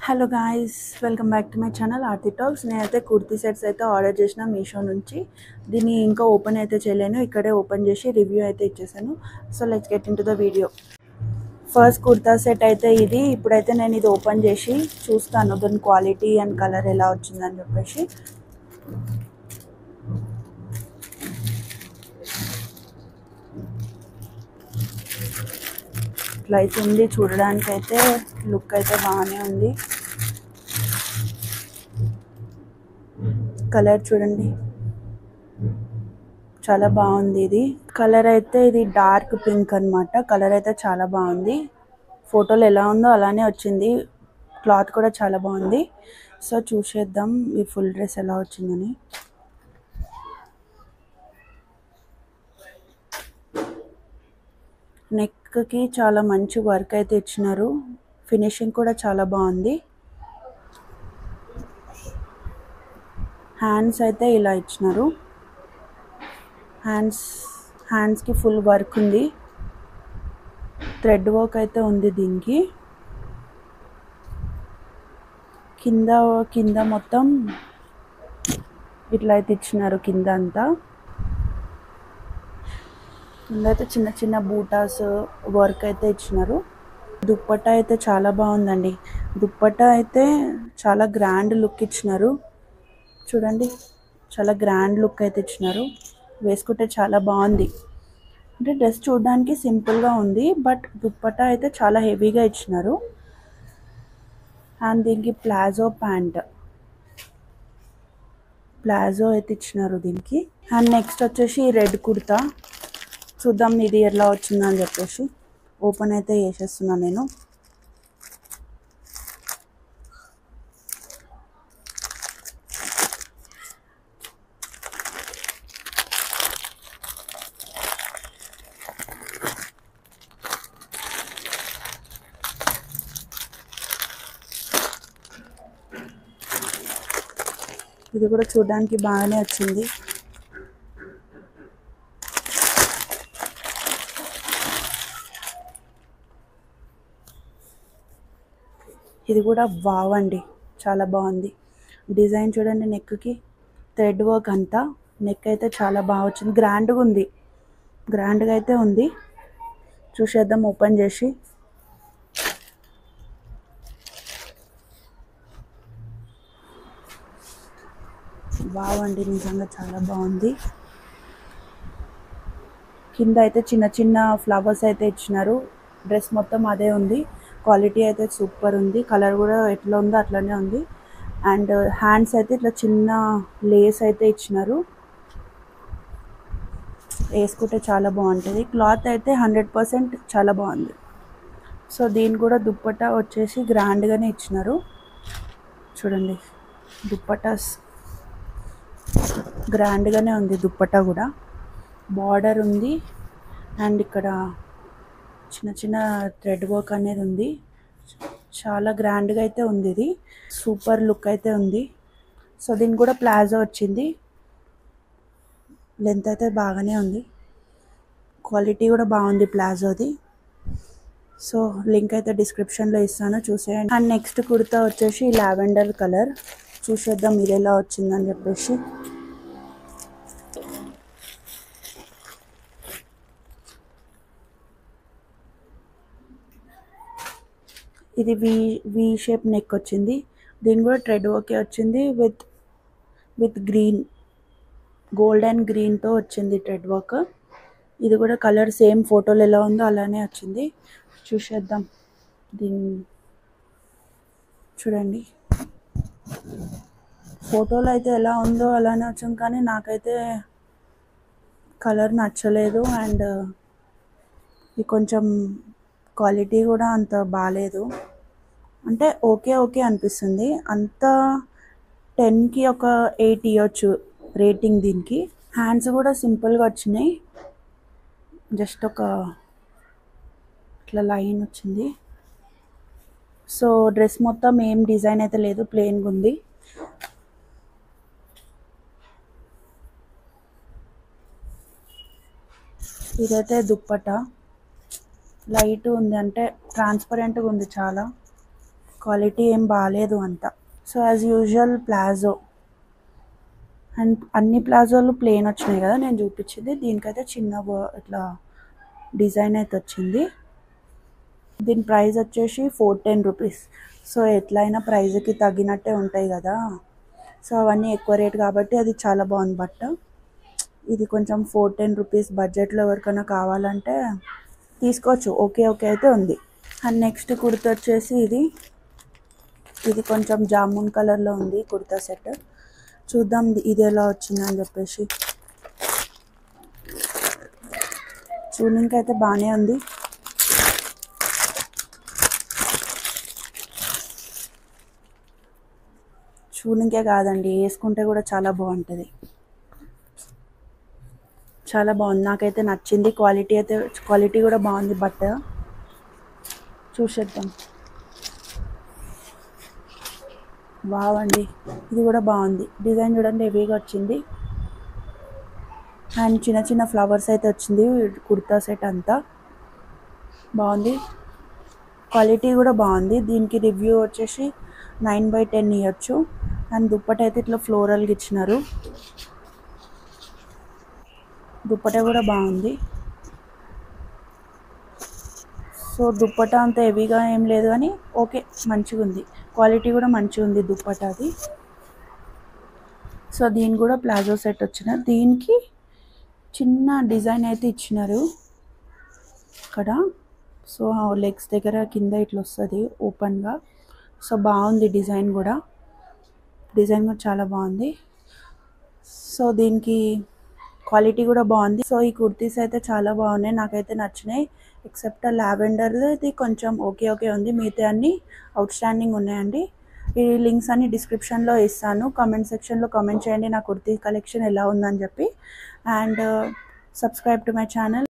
Hello guys, welcome back to my channel Aarti talks. నేనైతే kurti sets అయితే order చేసిన మీషో నుంచి. దీన్ని ఇంకా ఓపెన్ అయితే చేయలేను, ఇక్కడే ఓపెన్ చేసి రివ్యూ అయితే ఇచ్చేసాను. So let's get in to the video. First kurta set అయితే ఇది. ఇప్పుడైతే నేను ఇది ఓపెన్ చేసి చూస్తాను దాని క్వాలిటీ అండ్ కలర్ ఎలా వచ్చిందని చెప్పేసి. ఇట్లా అయితే ఉంది, చూడడానికి అయితే లుక్ అయితే బాగానే ఉంది. కలర్ చూడండి, చాలా బాగుంది. ఇది కలర్ అయితే ఇది డార్క్ పింక్ అనమాట. కలర్ అయితే చాలా బాగుంది. ఫోటోలో ఎలా ఉందో అలానే వచ్చింది. క్లాత్ కూడా చాలా బాగుంది. సో చూసేద్దాం ఈ ఫుల్ డ్రెస్ ఎలా వచ్చిందని. నెక్కి చాలా మంచి వర్క్ అయితే ఇచ్చినారు. ఫినిషింగ్ కూడా చాలా బాగుంది. హ్యాండ్స్ అయితే ఇలా ఇచ్చినారు. హ్యాండ్స్కి ఫుల్ వర్క్ ఉంది. థ్రెడ్ వర్క్ అయితే ఉంది దీనికి. కింద మొత్తం ఇట్లా అయితే ఇచ్చినారు. కింద అయితే చిన్న చిన్న బూటాస్ వర్క్ అయితే ఇచ్చినారు. దుప్పట్టా అయితే చాలా బాగుందండి. దుప్పట్టా అయితే చాలా గ్రాండ్ లుక్ ఇచ్చినారు. చూడండి, చాలా గ్రాండ్ లుక్ అయితే ఇచ్చినారు. వేసుకుంటే చాలా బాగుంది. అంటే డ్రెస్ చూడడానికి సింపుల్గా ఉంది, బట్ దుప్పట్టా అయితే చాలా హెవీగా ఇచ్చినారు. అండ్ దీనికి ప్లాజో అయితే ఇచ్చినారు దీనికి. అండ్ నెక్స్ట్ వచ్చేసి రెడ్ కుర్తా. చూద్దాం ఇది ఎలా వచ్చిందని చెప్పేసి ఓపెన్ అయితే చేసేస్తున్నాను నేను. ఇది కూడా చూడడానికి బాగానే వచ్చింది. ఇది కూడా వావ్ అండి, చాలా బాగుంది. డిజైన్ చూడండి, నెక్కి థ్రెడ్ వర్క్ అంతా. నెక్ అయితే చాలా బాగా వచ్చింది. గ్రాండ్గా అయితే ఉంది. చూసేద్దాం ఓపెన్ చేసి. వావ్ అండి, నిజంగా చాలా బాగుంది. కింద అయితే చిన్న చిన్న ఫ్లవర్స్ అయితే ఇచ్చినారు. డ్రెస్ మొత్తం అదే ఉంది. క్వాలిటీ అయితే సూపర్ ఉంది. కలర్ కూడా ఎట్లా ఉందో అట్లనే ఉంది. అండ్ హ్యాండ్స్ అయితే ఇట్లా చిన్న లేస్ అయితే ఇచ్చినారు. వేసుకుంటే చాలా బాగుంటుంది. క్లాత్ అయితే 100% చాలా బాగుంది. సో దీని కూడా దుప్పట్టా వచ్చేసి గ్రాండ్గానే ఇచ్చినారు. చూడండి, దుప్పటాస్ గ్రాండ్గానే ఉంది. దుప్పట్టా కూడా బార్డర్ ఉంది. అండ్ ఇక్కడ చిన్న చిన్న థ్రెడ్ వర్క్ అనేది ఉంది. చాలా గ్రాండ్గా అయితే ఉంది. ఇది సూపర్ లుక్ అయితే ఉంది. సో దీనికి కూడా ప్లాజో వచ్చింది. లెంత్ అయితే బాగానే ఉంది. క్వాలిటీ కూడా బాగుంది ప్లాజోది. సో లింక్ అయితే డిస్క్రిప్షన్లో ఇస్తాను, చూసేయండి. అండ్ నెక్స్ట్ కుర్తా వచ్చేసి లావెండర్ కలర్. చూసేద్దాం ఇది ఎలా వచ్చిందని చెప్పేసి. ఇది వి షేప్ నెక్ వచ్చింది. దీని కూడా థ్రెడ్ వర్కే వచ్చింది. విత్ గ్రీన్, గోల్డ్ అండ్ గ్రీన్తో వచ్చింది థ్రెడ్ వర్క్. ఇది కూడా కలర్ సేమ్ ఫోటోలో ఎలా ఉందో అలానే వచ్చింది. చూసేద్దాం. దీన్ని చూడండి, ఫోటోలో అయితే ఎలా ఉందో అలానే వచ్చింది, కానీ నాకైతే కలర్ నచ్చలేదు. అండ్ ఇది కొంచెం క్వాలిటీ కూడా అంత బాగాలేదు. అంటే ఓకే అనిపిస్తుంది. అంత 10కి ఒక 8 ఇవ్వచ్చు రేటింగ్ దీనికి. హ్యాండ్స్ కూడా సింపుల్గా వచ్చినాయి. జస్ట్ ఒక ఇట్లా లైన్ వచ్చింది. సో డ్రెస్ మొత్తం ఏం డిజైన్ అయితే లేదు, ప్లెయిన్గా ఉంది. ఇదైతే దుప్పట్టా లైట్ ఉంది, అంటే ట్రాన్స్పరెంట్గా ఉంది చాలా. క్వాలిటీ ఏం బాగాలేదు అంత. So as usual palazzo, and అన్ని ప్లాజోలు ప్లెయిన్ వచ్చినాయి కదా నేను చూపించింది, దీనికైతే చిన్న ఇట్లా డిజైన్ అయితే వచ్చింది. దీని ప్రైస్ వచ్చేసి 410 రూపీస్. సో ఎట్లయినా ప్రైజ్కి తగ్గినట్టే ఉంటాయి కదా, సో అవన్నీ ఎక్కువ రేట్ కాబట్టి అది చాలా బాగుంది బట్ట. ఇది కొంచెం 410 రూపీస్ బడ్జెట్లో ఎవరికైనా కావాలంటే తీసుకోవచ్చు, ఓకే ఓకే అయితే ఉంది. అండ్ నెక్స్ట్ కుర్తా వచ్చేసి ఇది కొంచెం జామున్ కలర్లో ఉంది కుర్తా సెట్. చూద్దాం ఇది ఎలా వచ్చిందని చెప్పేసి. చూడడానికి అయితే బాగానే ఉంది. చూడనికే కాదండి, వేసుకుంటే కూడా చాలా బాగుంటుంది. చాలా బాగుంది, నాకైతే నచ్చింది. క్వాలిటీ కూడా బాగుంది. బట్ట చూసేద్దాం. బాగుంది, ఇది కూడా బాగుంది. డిజైన్ చూడండి హెవీగా వచ్చింది. అండ్ చిన్న చిన్న ఫ్లవర్స్ అయితే వచ్చింది కుర్తా సెట్ అంతా బాగుంది. క్వాలిటీ కూడా బాగుంది. దీనికి రివ్యూ వచ్చేసి 9/10 ఇవ్వచ్చు. అండ్ దుప్పట అయితే ఇట్లా ఫ్లోరల్గా ఇచ్చినారు. దుప్పట కూడా బాగుంది. సో దుప్పట అంత హెవీగా ఏం లేదు కానీ ఓకే, మంచిగా ఉంది. క్వాలిటీ కూడా మంచిగా ఉంది దుప్పట అది. సో దీని కూడా ప్లాజో సెట్ వచ్చిన, దీనికి చిన్న డిజైన్ అయితే ఇచ్చినారు ఇక్కడ. సో లెగ్స్ దగ్గర కింద ఇట్లా వస్తుంది ఓపెన్గా. సో బాగుంది డిజైన్ కూడా చాలా బాగుంది. సో దీనికి క్వాలిటీ కూడా బాగుంది. సో ఈ కుర్తీస్ అయితే చాలా బాగున్నాయి, నాకైతే నచ్చినాయి. ఎక్సెప్ట్ లావెండర్ ఇది కొంచెం ఓకే ఉంది, మిగతా అన్ని అవుట్ స్టాండింగ్ ఉన్నాయండి. ఈ లింక్స్ అన్ని డిస్క్రిప్షన్లో ఇస్తాను. కామెంట్ సెక్షన్లో కామెంట్ చేయండి నా కుర్తీ కలెక్షన్ ఎలా ఉందని చెప్పి. And subscribe to my channel.